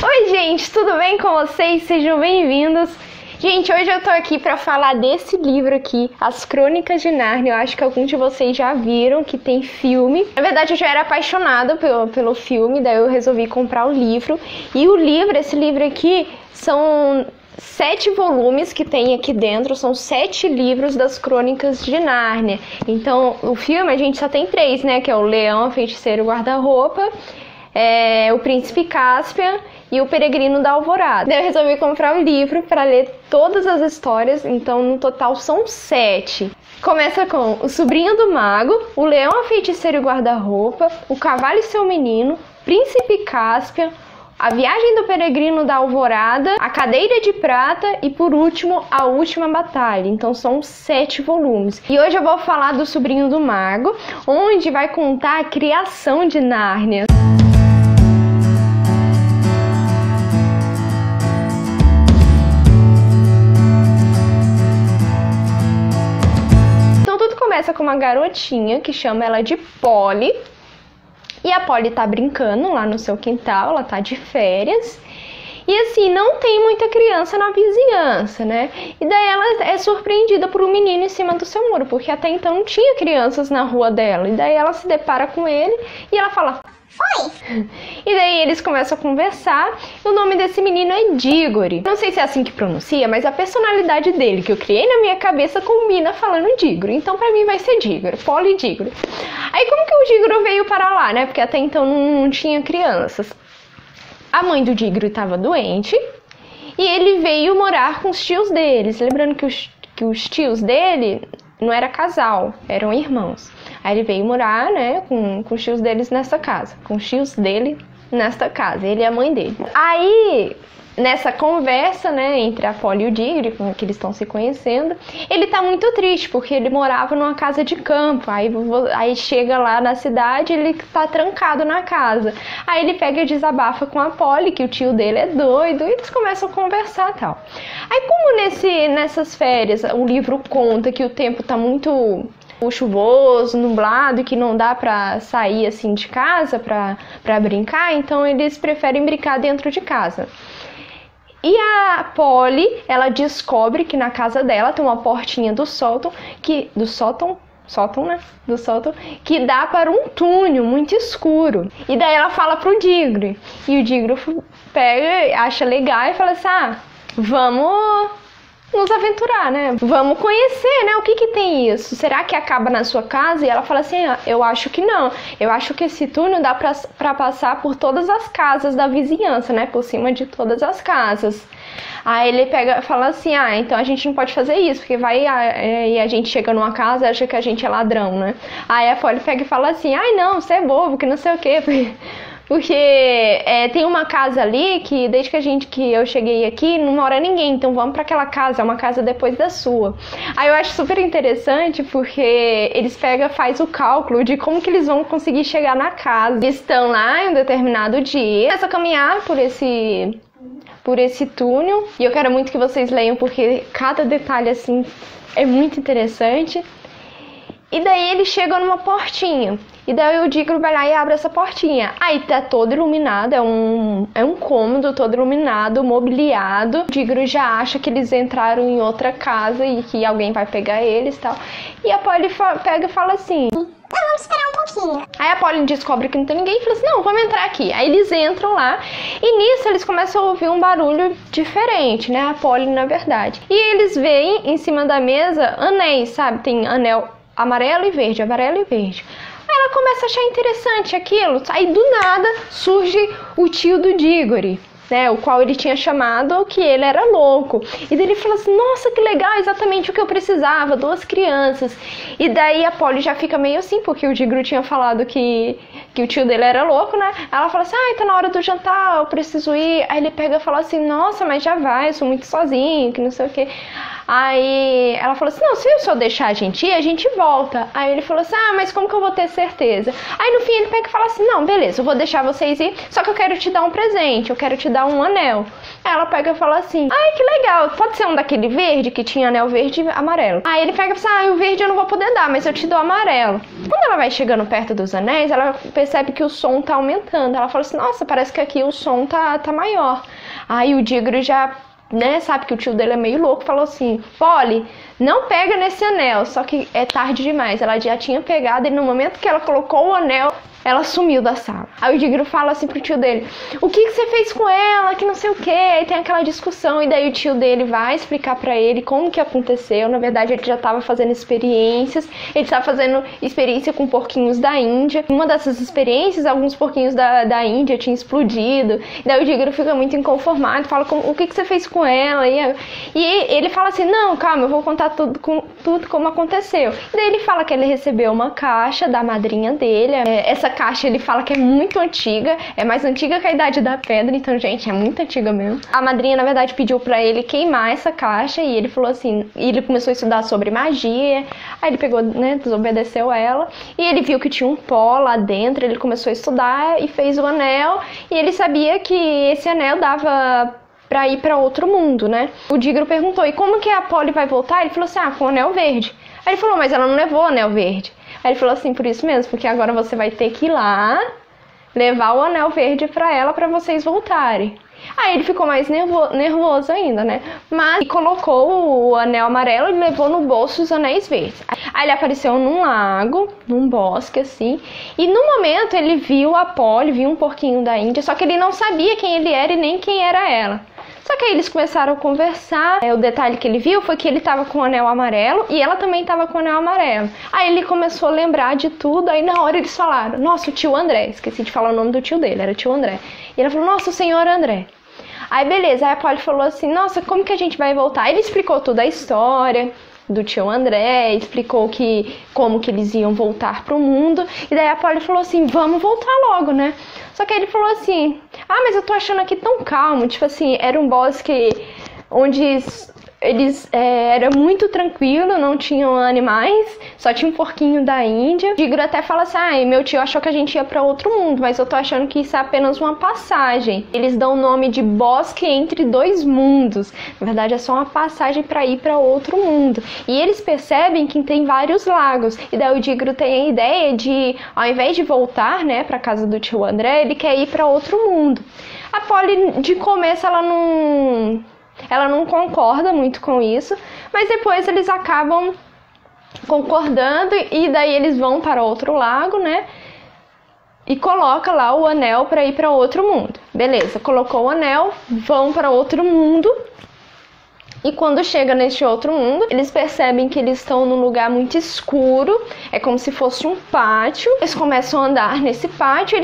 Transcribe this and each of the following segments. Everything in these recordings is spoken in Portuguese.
Oi gente, tudo bem com vocês? Sejam bem-vindos. Gente, hoje eu tô aqui pra falar desse livro aqui, As Crônicas de Nárnia. Eu acho que alguns de vocês já viram que tem filme. Na verdade, eu já era apaixonada pelo filme, daí eu resolvi comprar o livro. E esse livro aqui, são 7 volumes que tem aqui dentro, são 7 livros das Crônicas de Nárnia. Então, o filme a gente só tem 3, né? Que é o Leão, a Feiticeira e o Guarda-Roupa, o Príncipe Caspian e o Peregrino da Alvorada. Daí eu resolvi comprar um livro para ler todas as histórias, então no total são 7. Começa com O Sobrinho do Mago, O Leão, a Feiticeira e o Guarda-Roupa, O Cavalo e seu Menino, Príncipe Caspian, A Viagem do Peregrino da Alvorada, A Cadeira de Prata e, por último, A Última Batalha. Então são 7 volumes. E hoje eu vou falar do Sobrinho do Mago, onde vai contar a criação de Nárnia. Começa com uma garotinha que chama ela de Polly. E a Polly tá brincando lá no seu quintal, ela tá de férias. E assim, não tem muita criança na vizinhança, né? E daí ela é surpreendida por um menino em cima do seu muro, porque até então não tinha crianças na rua dela. E daí ela se depara com ele e ela fala: "Oi!" E daí eles começam a conversar. E o nome desse menino é Diggory. Não sei se é assim que pronuncia, mas a personalidade dele, que eu criei na minha cabeça, combina falando Diggory. Então pra mim vai ser Diggory, Polly Diggory. Aí como que o Diggory veio para lá, né? Porque até então não tinha crianças. A mãe do Diggory estava doente e ele veio morar com os tios deles. Lembrando que os tios dele não era casal, eram irmãos. Aí ele veio morar, né, com os tios deles nessa casa. Com os tios dele nesta casa. Ele e a mãe dele. Aí, nessa conversa, né, entre a Polly e o Diggory, que eles estão se conhecendo, ele tá muito triste, porque ele morava numa casa de campo. Aí chega lá na cidade, ele tá trancado na casa. Aí ele pega e desabafa com a Polly, que o tio dele é doido, e eles começam a conversar e tal. Aí como nessas férias o livro conta que o tempo tá muito chuvoso, nublado, e que não dá pra sair assim de casa pra brincar, então eles preferem brincar dentro de casa. E a Polly, ela descobre que na casa dela tem uma portinha do sótão, que dá para um túnel muito escuro. E daí ela fala pro Diggory, e o Diggory pega, acha legal e fala assim: vamos nos aventurar, né? Vamos conhecer, né? O que tem isso? Será que acaba na sua casa? E ela fala assim: eu acho que não. Eu acho que esse túnel dá pra passar por todas as casas da vizinhança, né? Por cima de todas as casas. Aí ele fala assim: então a gente não pode fazer isso, porque e a gente chega numa casa e acha que a gente é ladrão, né? Aí a Polly pega e fala assim: não, você é bobo, que não sei o quê. Porque tem uma casa ali que desde que eu cheguei aqui não mora ninguém, então vamos para aquela casa, é uma casa depois da sua. Aí eu acho super interessante porque eles faz o cálculo de como que eles vão conseguir chegar na casa. Eles estão lá em um determinado dia, começam a caminhar por esse túnel, e eu quero muito que vocês leiam porque cada detalhe assim é muito interessante. E daí eles chegam numa portinha. E daí o Diggory vai lá e abre essa portinha. Aí tá todo iluminado, é um cômodo todo iluminado, mobiliado. O Diggory já acha que eles entraram em outra casa e que alguém vai pegar eles e tal. E a Polly pega e fala assim: vamos esperar um pouquinho. Aí a Polly descobre que não tem ninguém e fala assim: não, vamos entrar aqui. Aí eles entram lá e nisso eles começam a ouvir um barulho diferente, né? A Polly, na verdade. E eles veem em cima da mesa anéis, sabe? Tem anel amarelo e verde, amarelo e verde. Aí ela começa a achar interessante aquilo. Aí do nada surge o tio do Diggory, né, o qual ele tinha chamado que ele era louco. E daí ele fala assim: nossa, que legal, exatamente o que eu precisava, 2 crianças. E daí a Polly já fica meio assim, porque o Diggory tinha falado que o tio dele era louco, né? Ela fala assim: tá na hora do jantar, eu preciso ir. Aí ele pega e fala assim: nossa, mas já vai, eu sou muito sozinho, que não sei o quê. Aí ela falou assim, não, se eu só deixar a gente ir, a gente volta. Aí ele falou assim, mas como que eu vou ter certeza? Aí no fim ele pega e fala assim, não, beleza, eu vou deixar vocês ir, só que eu quero te dar um presente, eu quero te dar um anel. Aí ela pega e fala assim, ai, que legal, pode ser um daquele verde, que tinha anel verde e amarelo. Aí ele pega e fala assim, o verde eu não vou poder dar, mas eu te dou amarelo. Quando ela vai chegando perto dos anéis, ela percebe que o som tá aumentando. Ela fala assim, nossa, parece que aqui o som tá maior. Aí o Dígoro já, sabe que o tio dele é meio louco, falou assim, Polly, não pega nesse anel, só que é tarde demais. Ela já tinha pegado e no momento que ela colocou o anel, ela sumiu da sala. Aí o Dígoro fala assim pro tio dele, o que você fez com ela, que não sei o que, aí tem aquela discussão, e daí o tio dele vai explicar pra ele como que aconteceu. Na verdade ele já tava fazendo experiências, ele tava fazendo experiência com porquinhos da Índia. Uma dessas experiências, alguns porquinhos da Índia tinham explodido, e daí o Dígoro fica muito inconformado, fala, o que você fez com ela, e ele fala assim, não, calma, eu vou contar tudo como aconteceu. E daí ele fala que ele recebeu uma caixa da madrinha dele, essa caixa ele fala que é muito antiga, é mais antiga que a Idade da Pedra, então, gente, é muito antiga mesmo. A madrinha, na verdade, pediu pra ele queimar essa caixa e ele falou assim, e ele começou a estudar sobre magia, aí ele pegou, desobedeceu ela, e ele viu que tinha um pó lá dentro, ele começou a estudar e fez o anel, e ele sabia que esse anel dava pra ir pra outro mundo, né? O Dígoro perguntou, e como que a Polly vai voltar? Ele falou assim, com o anel verde. Aí ele falou, mas ela não levou o anel verde. Aí ele falou assim, por isso mesmo, porque agora você vai ter que ir lá, levar o anel verde pra ela pra vocês voltarem. Aí ele ficou mais nervoso ainda, né? Mas ele colocou o anel amarelo e levou no bolso os anéis verdes. Aí ele apareceu num lago, num bosque, assim. E no momento ele viu a Polly, viu um porquinho da Índia, só que ele não sabia quem ele era e nem quem era ela. Só que aí eles começaram a conversar, o detalhe que ele viu foi que ele tava com o anel amarelo e ela também tava com o anel amarelo. Aí ele começou a lembrar de tudo, aí na hora eles falaram, nossa, o tio André, esqueci de falar o nome do tio dele, era o tio André. E ela falou, nossa, o senhor André. Aí beleza, aí a Polly falou assim, nossa, como que a gente vai voltar? Aí ele explicou toda a história do tio André, explicou como que eles iam voltar pro mundo, e daí a Polly falou assim, vamos voltar logo, né? Só que aí ele falou assim, mas eu tô achando aqui tão calmo, tipo assim, era um bosque onde era muito tranquilo, não tinham animais, só tinha um porquinho da Índia. O Dígoro até fala assim, meu tio achou que a gente ia pra outro mundo, mas eu tô achando que isso é apenas uma passagem. Eles dão o nome de bosque entre dois mundos. Na verdade é só uma passagem pra ir pra outro mundo. E eles percebem que tem vários lagos. E daí o Dígoro tem a ideia de, ao invés de voltar, né, pra casa do tio André, ele quer ir pra outro mundo. A Polly, de começo, ela não concorda muito com isso, mas depois eles acabam concordando e daí eles vão para outro lago, né? E coloca lá o anel para ir para outro mundo. Beleza, colocou o anel, vão para outro mundo. E quando chega neste outro mundo, eles percebem que eles estão num lugar muito escuro, é como se fosse um pátio. Eles começam a andar nesse pátio,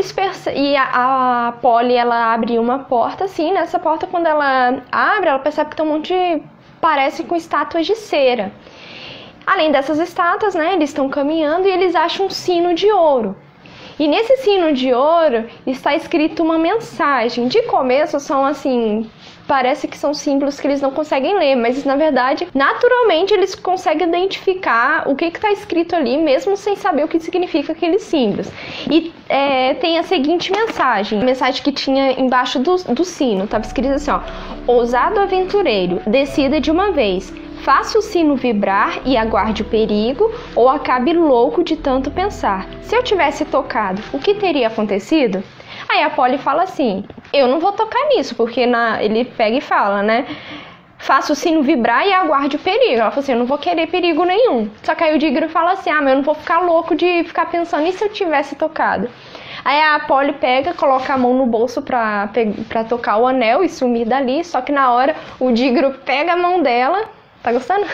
e a Polly, ela abre uma porta assim, nessa porta quando ela abre, ela percebe que tem um monte de, parece com estátuas de cera. Além dessas estátuas, né, eles estão caminhando e eles acham um sino de ouro. E nesse sino de ouro está escrito uma mensagem. De começo são assim, parece que são símbolos que eles não conseguem ler, mas na verdade, naturalmente eles conseguem identificar o que está escrito ali, mesmo sem saber o que significa aqueles símbolos. E tem a seguinte mensagem, a mensagem que tinha embaixo do sino, estava escrito assim, ousado aventureiro, decida de uma vez. Faça o sino vibrar e aguarde o perigo, ou acabe louco de tanto pensar. Se eu tivesse tocado, o que teria acontecido? Aí a Polly fala assim, eu não vou tocar nisso, porque ele pega e fala, né? Faça o sino vibrar e aguarde o perigo. Ela fala assim, eu não vou querer perigo nenhum. Só que aí o Dígoro fala assim, mas eu não vou ficar louco de ficar pensando, e se eu tivesse tocado? Aí a Polly pega, coloca a mão no bolso pra tocar o anel e sumir dali, só que na hora o Dígoro pega a mão dela. Tá gostando?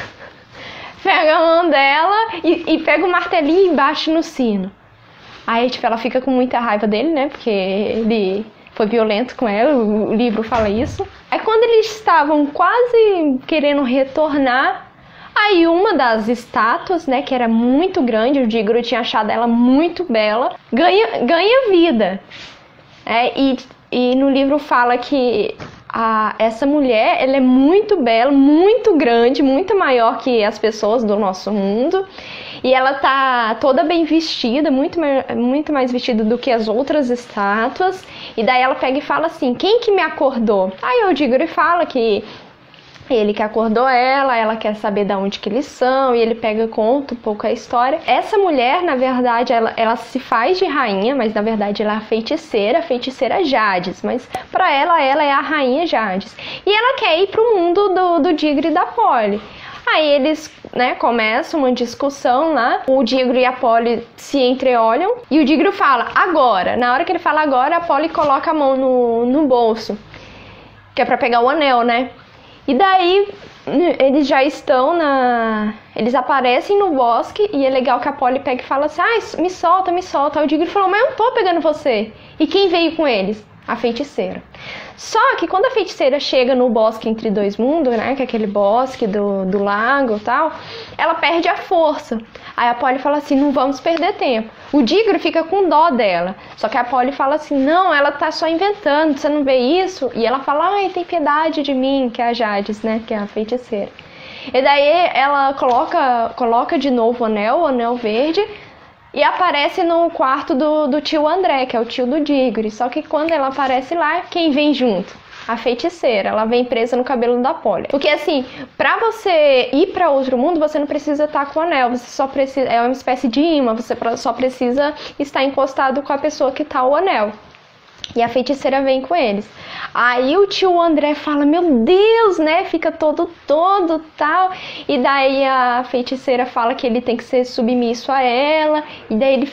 Pega a mão dela e pega o martelinho e bate no sino. Aí, tipo, ela fica com muita raiva dele, né? Porque ele foi violento com ela, o livro fala isso. Aí, quando eles estavam quase querendo retornar, aí uma das estátuas, né, que era muito grande, o Dígoro tinha achado ela muito bela, ganha vida. E no livro fala que essa mulher, ela é muito bela, muito grande, muito maior que as pessoas do nosso mundo. E ela tá toda bem vestida, muito mais vestida do que as outras estátuas. E daí ela pega e fala assim, quem que me acordou? Aí o Dígoro fala que ele que acordou ela quer saber de onde que eles são, e ele pega e conta um pouco a história. Essa mulher, na verdade, ela se faz de rainha, mas na verdade ela é a feiticeira Jades, mas pra ela é a rainha Jades. E ela quer ir pro mundo do Dígoro e da Polly. Aí eles, né, começam uma discussão lá, o Dígoro e a Polly se entreolham, e o Dígoro fala, agora. Na hora que ele fala agora, a Polly coloca a mão no bolso, que é pra pegar o anel, né? E daí, eles já estão eles aparecem no bosque, e é legal que a Polly pega e fala assim, me solta. Aí o Dígoro falou, mas eu não tô pegando você. E quem veio com eles? A feiticeira. Só que quando a feiticeira chega no bosque entre dois mundos, né, que é aquele bosque do lago e tal, ela perde a força. Aí a Polly fala assim, não vamos perder tempo. O Dígoro fica com dó dela. Só que a Polly fala assim, não, ela tá só inventando, você não vê isso? E ela fala, tem piedade de mim, que é a Jades, né, que é a feiticeira. E daí ela coloca de novo o anel verde, e aparece no quarto do tio André, que é o tio do Dígoro. Só que quando ela aparece lá, quem vem junto? A feiticeira. Ela vem presa no cabelo da Polly. Porque assim, pra você ir pra outro mundo, você não precisa estar com o anel. Você só precisa... É uma espécie de imã. Você só precisa estar encostado com a pessoa que tá o anel. E a feiticeira vem com eles. Aí o tio André fala, meu Deus, né? Fica todo tal. E daí a feiticeira fala que ele tem que ser submisso a ela. E daí ele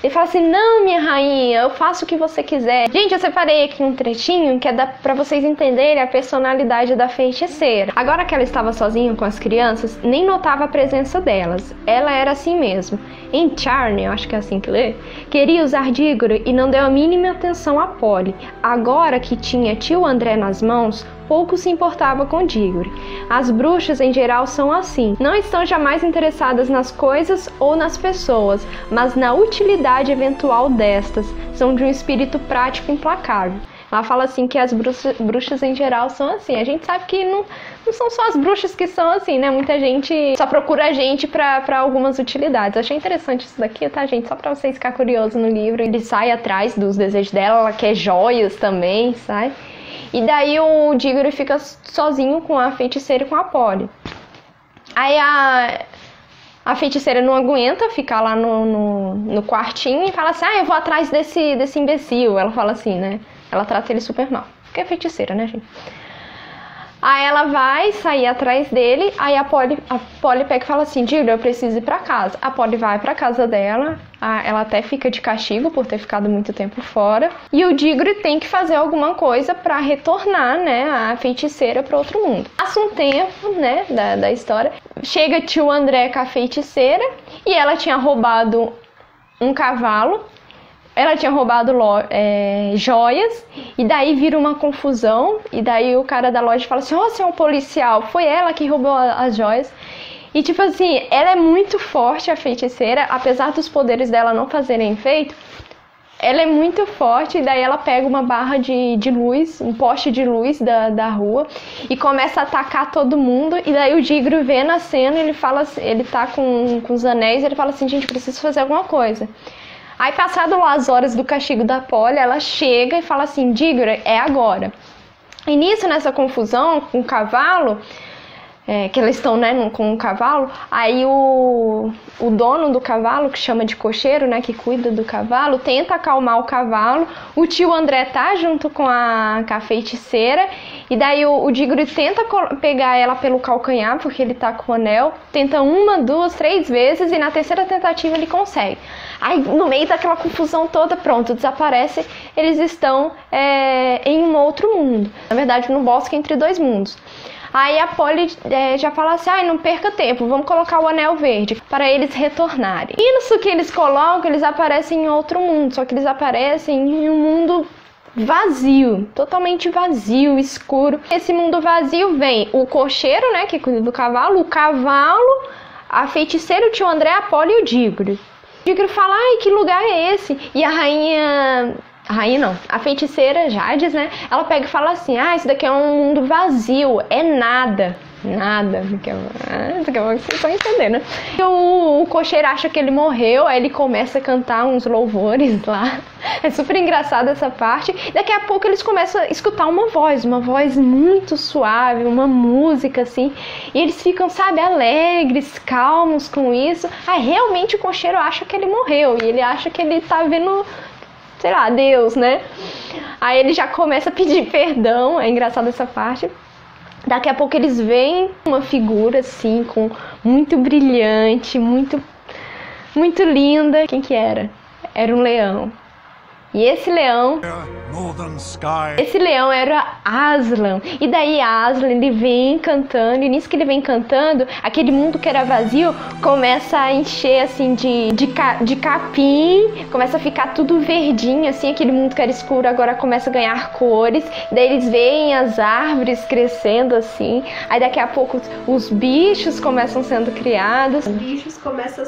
fala assim, não, minha rainha, eu faço o que você quiser. Gente, eu separei aqui um trechinho que é pra vocês entenderem a personalidade da feiticeira. Agora que ela estava sozinha com as crianças, nem notava a presença delas. Ela era assim mesmo. Em Charney, eu acho que é assim que lê, queria usar Dígoro e não deu a mínima atenção a Polly. Agora que tinha tio André nas mãos, pouco se importava com Dígoro. As bruxas em geral são assim, não estão jamais interessadas nas coisas ou nas pessoas, mas na utilidade eventual destas, são de um espírito prático implacável. Ela fala assim que as bruxas em geral são assim. A gente sabe que não são só as bruxas que são assim, né? Muita gente só procura a gente pra algumas utilidades. Eu achei interessante isso daqui, tá, gente? Só pra vocês ficar curiosos no livro. Ele sai atrás dos desejos dela, ela quer joias também, sabe? E daí o Dígoro fica sozinho com a feiticeira e com a Polly. Aí a feiticeira não aguenta ficar lá no quartinho e fala assim, eu vou atrás desse imbecil. Ela fala assim, né? Ela trata ele super mal. Porque é feiticeira, né, gente? Aí ela vai sair atrás dele, aí a Polly pega e fala assim, Dígoro, eu preciso ir pra casa. A Polly vai pra casa dela, ela até fica de castigo por ter ficado muito tempo fora. E o Dígoro tem que fazer alguma coisa pra retornar, né, a feiticeira pro outro mundo. Passa um tempo, né, da história. Chega tio André com a feiticeira e ela tinha roubado um cavalo. Ela tinha roubado joias, e daí vira uma confusão, e daí o cara da loja fala assim, você é um policial, foi ela que roubou as joias. E tipo assim, ela é muito forte, a feiticeira, apesar dos poderes dela não fazerem efeito, ela é muito forte, e daí ela pega uma barra de luz, um poste de luz da rua, e começa a atacar todo mundo, e daí o Dígoro vê na cena, ele fala, ele tá com os anéis, ele fala assim, gente, preciso fazer alguma coisa. Aí, passado lá as horas do castigo da Polly, ela chega e fala assim, Dígoro, é agora. E nisso, nessa confusão com o cavalo, que elas estão, né, com o cavalo, aí o dono do cavalo, que chama de cocheiro, né, que cuida do cavalo, tenta acalmar o cavalo, o tio André tá junto com a feiticeira, e daí o Dígoro tenta pegar ela pelo calcanhar, porque ele tá com o anel, tenta 1, 2, 3 vezes, e na terceira tentativa ele consegue. Aí, no meio daquela confusão toda, pronto, desaparece, eles estão em um outro mundo, na verdade, no bosque entre dois mundos. Aí a Polly já fala assim, não perca tempo, vamos colocar o anel verde para eles retornarem. E isso que eles colocam, eles aparecem em outro mundo, só que eles aparecem em um mundo vazio, totalmente vazio, escuro. Nesse mundo vazio vem o cocheiro, né, que cuida do cavalo, a feiticeira, o tio André, a Polly e o Dígoro. O Dígoro fala, que lugar é esse? E a rainha A rainha não, a feiticeira Jades, né? Ela pega e fala assim: ah, isso daqui é um mundo vazio, é nada. Nada, daqui a pouco vocês estão entendendo, né? O cocheiro acha que ele morreu, aí ele começa a cantar uns louvores lá. É super engraçado essa parte. Daqui a pouco eles começam a escutar uma voz muito suave, uma música assim. E eles ficam, sabe, alegres, calmos com isso. Aí realmente o cocheiro acha que ele morreu, e ele acha que ele tá vendo, sei lá, Deus, né? Aí ele já começa a pedir perdão, é engraçado essa parte. Daqui a pouco eles veem uma figura assim, muito brilhante, muito linda. Quem que era? Era um leão. E esse leão era Aslan. E daí Aslan, ele vem cantando, e nisso que ele vem cantando, aquele mundo que era vazio começa a encher assim de capim, começa a ficar tudo verdinho, assim, aquele mundo que era escuro agora começa a ganhar cores. Daí eles veem as árvores crescendo assim, aí daqui a pouco os bichos começam sendo criados. Os bichos começam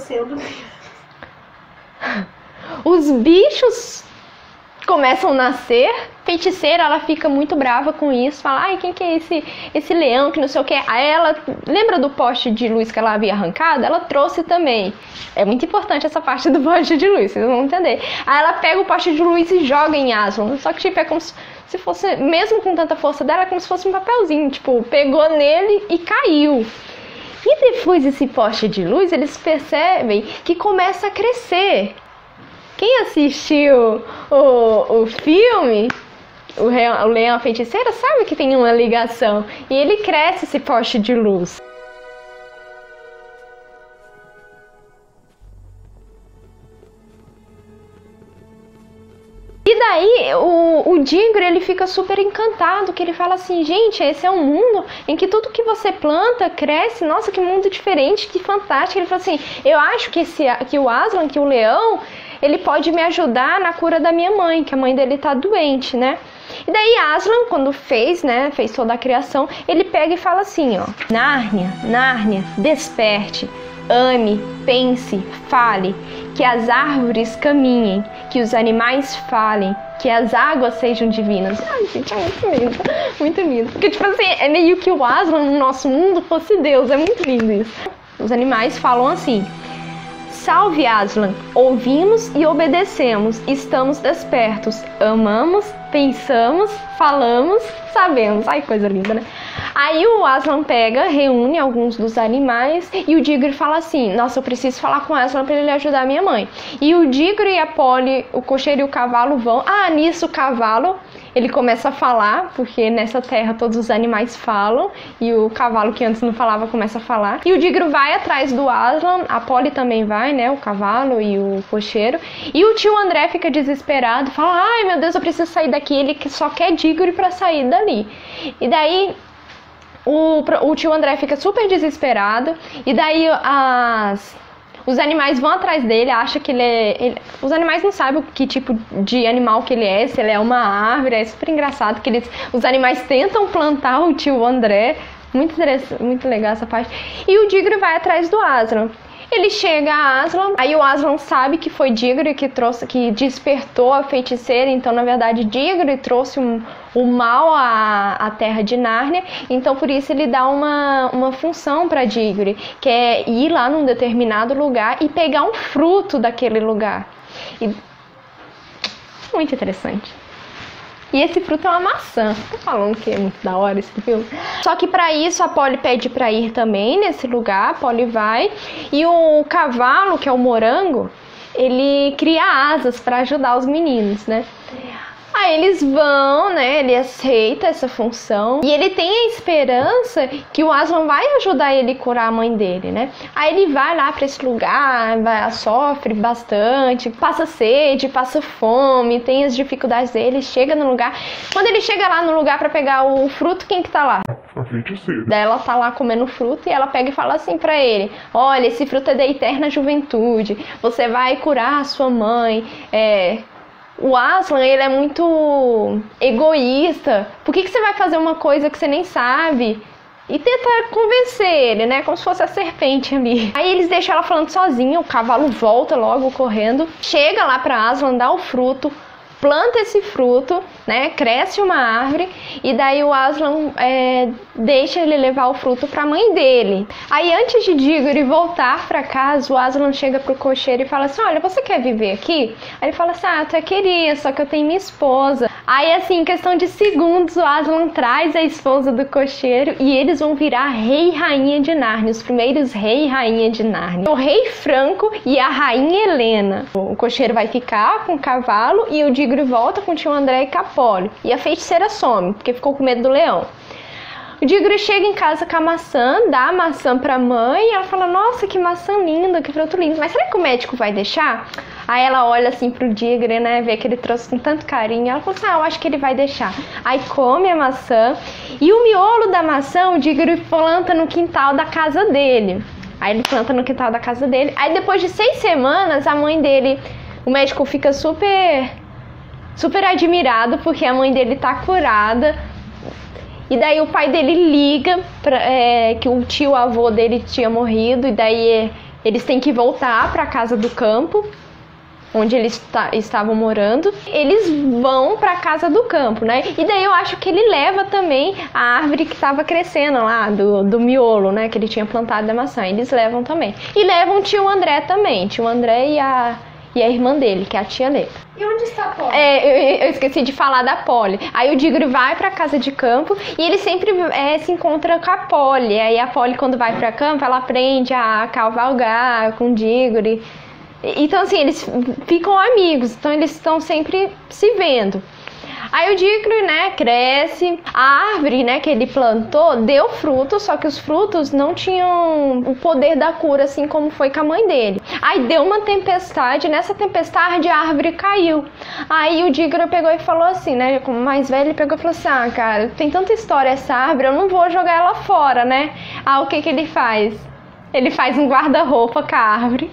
a nascer. A feiticeira, ela fica muito brava com isso, fala: ai, quem que é esse leão, que não sei o que. Aí ela, lembra do poste de luz que ela havia arrancado? Ela trouxe também. É muito importante essa parte do poste de luz, vocês vão entender. Aí ela pega o poste de luz e joga em Aslan, só que tipo, é como se fosse, mesmo com tanta força dela, é como se fosse um papelzinho, tipo, pegou nele e caiu. E depois esse poste de luz, eles percebem que começa a crescer. Quem assistiu o filme, o Leão a Feiticeira, sabe que tem uma ligação. E ele cresce, esse poste de luz. E daí o Diggory, ele fica super encantado, que ele fala assim: gente, esse é um mundo em que tudo que você planta cresce. Nossa, que mundo diferente, que fantástico. Ele fala assim: eu acho que o Aslan, que o leão, ele pode me ajudar na cura da minha mãe, que a mãe dele tá doente, né? E daí Aslan, quando fez toda a criação, ele pega e fala assim, ó: Nárnia, desperte, ame, pense, fale, que as árvores caminhem, que os animais falem, que as águas sejam divinas. Ai, gente, é muito lindo, muito lindo. Porque, tipo assim, é meio que o Aslan no nosso mundo fosse Deus, é muito lindo isso. Os animais falam assim: salve Aslan, ouvimos e obedecemos, estamos despertos, amamos, pensamos, falamos, sabemos. Ai, coisa linda, né? Aí o Aslan pega, reúne alguns dos animais e o Diggory fala assim: nossa, eu preciso falar com o Aslan para ele ajudar a minha mãe. E o Diggory e a Polly, o cocheiro e o cavalo vão. Ah, nisso o cavalo, ele começa a falar, porque nessa terra todos os animais falam, e o cavalo que antes não falava começa a falar. E o Diggory vai atrás do Aslan, a Polly também vai, né, o cavalo e o cocheiro. E o tio André fica desesperado, fala: ai meu Deus, eu preciso sair daqui. Ele só quer Diggory pra sair dali. E daí o tio André fica super desesperado, e daí os animais vão atrás dele, acham que os animais não sabem que tipo de animal que ele é, se ele é uma árvore. É super engraçado que os animais tentam plantar o tio André. Muito interessante, muito legal essa parte. E o Diggory vai atrás do Aslan. Ele chega a Aslan, aí o Aslan sabe que foi Diggory que despertou a feiticeira. Então, na verdade, Diggory trouxe o mal à terra de Nárnia. Então, por isso ele dá uma função para Diggory, que é ir lá num determinado lugar e pegar um fruto daquele lugar. Muito interessante. E esse fruto é uma maçã. Tô falando que é muito da hora esse filme. Só que pra isso a Polly pede pra ir também nesse lugar. A Polly vai. E o cavalo, que é o morango, ele cria asas pra ajudar os meninos, né? Aí eles vão, né? Ele aceita essa função e ele tem a esperança que o Aslan vai ajudar ele a curar a mãe dele, né? Aí ele vai lá pra esse lugar, sofre bastante, passa sede, passa fome, tem as dificuldades dele, chega no lugar. Quando ele chega lá no lugar pra pegar o fruto, quem que tá lá? A feiticeira. Daí ela tá lá comendo fruto e ela pega e fala assim pra ele: olha, esse fruto é da eterna juventude, você vai curar a sua mãe. O Aslan, ele é muito egoísta. Por que você vai fazer uma coisa que você nem sabe? E tenta convencer ele, né? Como se fosse a serpente ali. Aí eles deixam ela falando sozinha. O cavalo volta logo correndo. Chega lá pra Aslan, dá o fruto. planta esse fruto, né? Cresce uma árvore e daí o Aslan deixa ele levar o fruto para a mãe dele. Aí antes de Digory voltar para casa, o Aslan chega pro cocheiro e fala assim: olha, você quer viver aqui? Aí ele fala assim: ah, eu até queria, só que eu tenho minha esposa. Aí assim, em questão de segundos, o Aslan traz a esposa do cocheiro e eles vão virar rei e rainha de Nárnia, os primeiros rei e rainha de Nárnia. O rei Franco e a rainha Helena. O cocheiro vai ficar com o cavalo e o Digory volta com o tio André e Capole. E a feiticeira some, porque ficou com medo do leão. O Digory chega em casa com a maçã, dá a maçã pra mãe e ela fala: nossa, que maçã linda, que fruto lindo, mas será que o médico vai deixar? Aí ela olha assim pro Digory, né, vê que ele trouxe com tanto carinho, ela fala assim: ah, eu acho que ele vai deixar. Aí come a maçã e o miolo da maçã o Digory planta no quintal da casa dele. Aí ele planta no quintal da casa dele, aí depois de 6 semanas a mãe dele, o médico fica super admirado porque a mãe dele tá curada. E daí o pai dele liga que o tio avô dele tinha morrido e daí eles têm que voltar para a casa do campo, onde eles estavam morando. Eles vão para a casa do campo, né? E daí eu acho que ele leva também a árvore que estava crescendo lá, do miolo, né? Que ele tinha plantado da maçã. Eles levam também. E levam o tio André também. Tio André e a irmã dele, que é a tia Lê. E onde está a Polly? Eu esqueci de falar da Polly. Aí o Digory vai pra casa de campo e ele sempre se encontra com a Polly. Aí a Polly, quando vai pra campo, ela aprende a cavalgar com o Digory. Então, assim, eles ficam amigos. Então, eles estão sempre se vendo. Aí o Digory, né, cresce, a árvore, né, que ele plantou deu fruto, só que os frutos não tinham o poder da cura, assim como foi com a mãe dele. Aí deu uma tempestade, nessa tempestade a árvore caiu. Aí o Digory pegou e falou assim, né, como mais velho, ele pegou e falou assim: ah, cara, tem tanta história essa árvore, eu não vou jogar ela fora, né? Ah, o que ele faz? Ele faz um guarda-roupa com a árvore.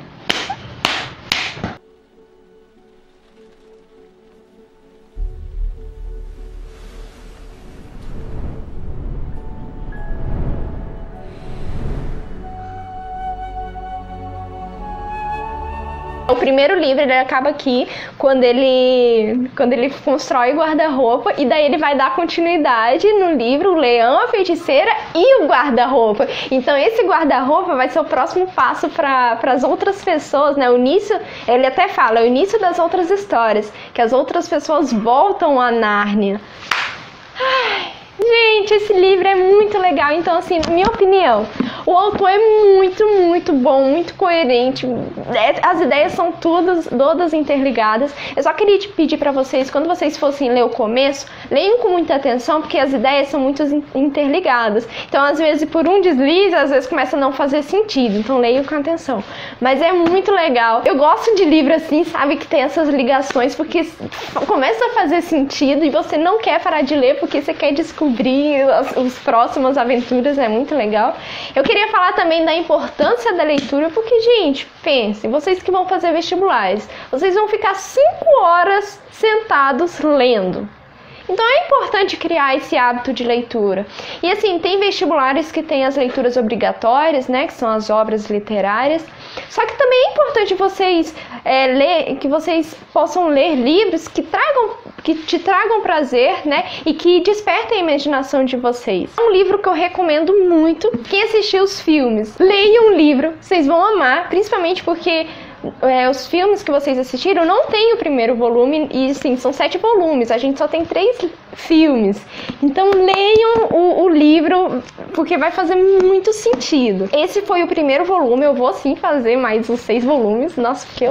O primeiro livro, ele acaba aqui, quando ele constrói o guarda-roupa, e daí ele vai dar continuidade no livro O Leão, a Feiticeira e o Guarda-Roupa. Então esse guarda-roupa vai ser o próximo passo para as outras pessoas, né? O início, ele até fala, o início das outras histórias, que as outras pessoas voltam a Nárnia. Ai, gente, esse livro é muito legal. Então, assim, minha opinião, o autor é muito bom, muito coerente. As ideias são todas interligadas. Eu só queria te pedir para vocês, quando vocês fossem ler o começo, leiam com muita atenção, porque as ideias são muito interligadas. Então, às vezes, por um deslize, às vezes começa a não fazer sentido. Então, leiam com atenção. Mas é muito legal. Eu gosto de livro assim, sabe, que tem essas ligações, porque começa a fazer sentido e você não quer parar de ler, porque você quer descobrir as próximas aventuras. É muito legal. Eu queria falar também da importância da leitura, porque, gente, pensem, vocês que vão fazer vestibulares, vocês vão ficar 5 horas sentados lendo. Então é importante criar esse hábito de leitura. E assim, tem vestibulares que tem as leituras obrigatórias, né, que são as obras literárias. Só que também é importante vocês que vocês possam ler livros que te tragam prazer, né, e que despertem a imaginação de vocês. É um livro que eu recomendo muito. Quem assistiu os filmes, leiam o livro, vocês vão amar, principalmente porque os filmes que vocês assistiram não tem o primeiro volume, e sim, são 7 volumes, a gente só tem 3 filmes. Então leiam o livro, porque vai fazer muito sentido. Esse foi o primeiro volume, eu vou sim fazer mais os 6 volumes. Nossa, porque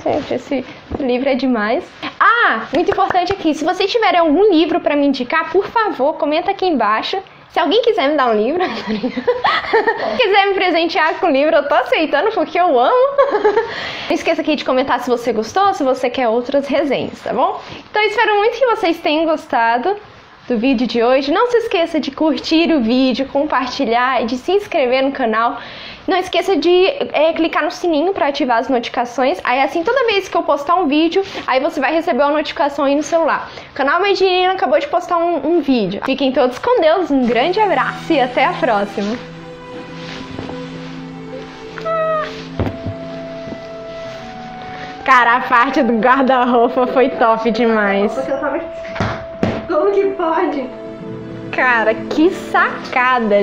gente, esse livro é demais. Ah, muito importante aqui, se vocês tiverem algum livro para me indicar, por favor, comenta aqui embaixo. Se alguém quiser me dar um livro, quiser me presentear com livro, eu tô aceitando, porque eu amo. Não esqueça aqui de comentar se você gostou, se você quer outras resenhas, tá bom? Então eu espero muito que vocês tenham gostado do vídeo de hoje. Não se esqueça de curtir o vídeo, compartilhar e de se inscrever no canal. Não esqueça de clicar no sininho para ativar as notificações. Aí assim, toda vez que eu postar um vídeo, aí você vai receber uma notificação aí no celular. O canal Medinina acabou de postar um vídeo. Fiquem todos com Deus, um grande abraço e até a próxima. Cara, a parte do guarda-roupa foi top demais. Como que pode? Cara, que sacada.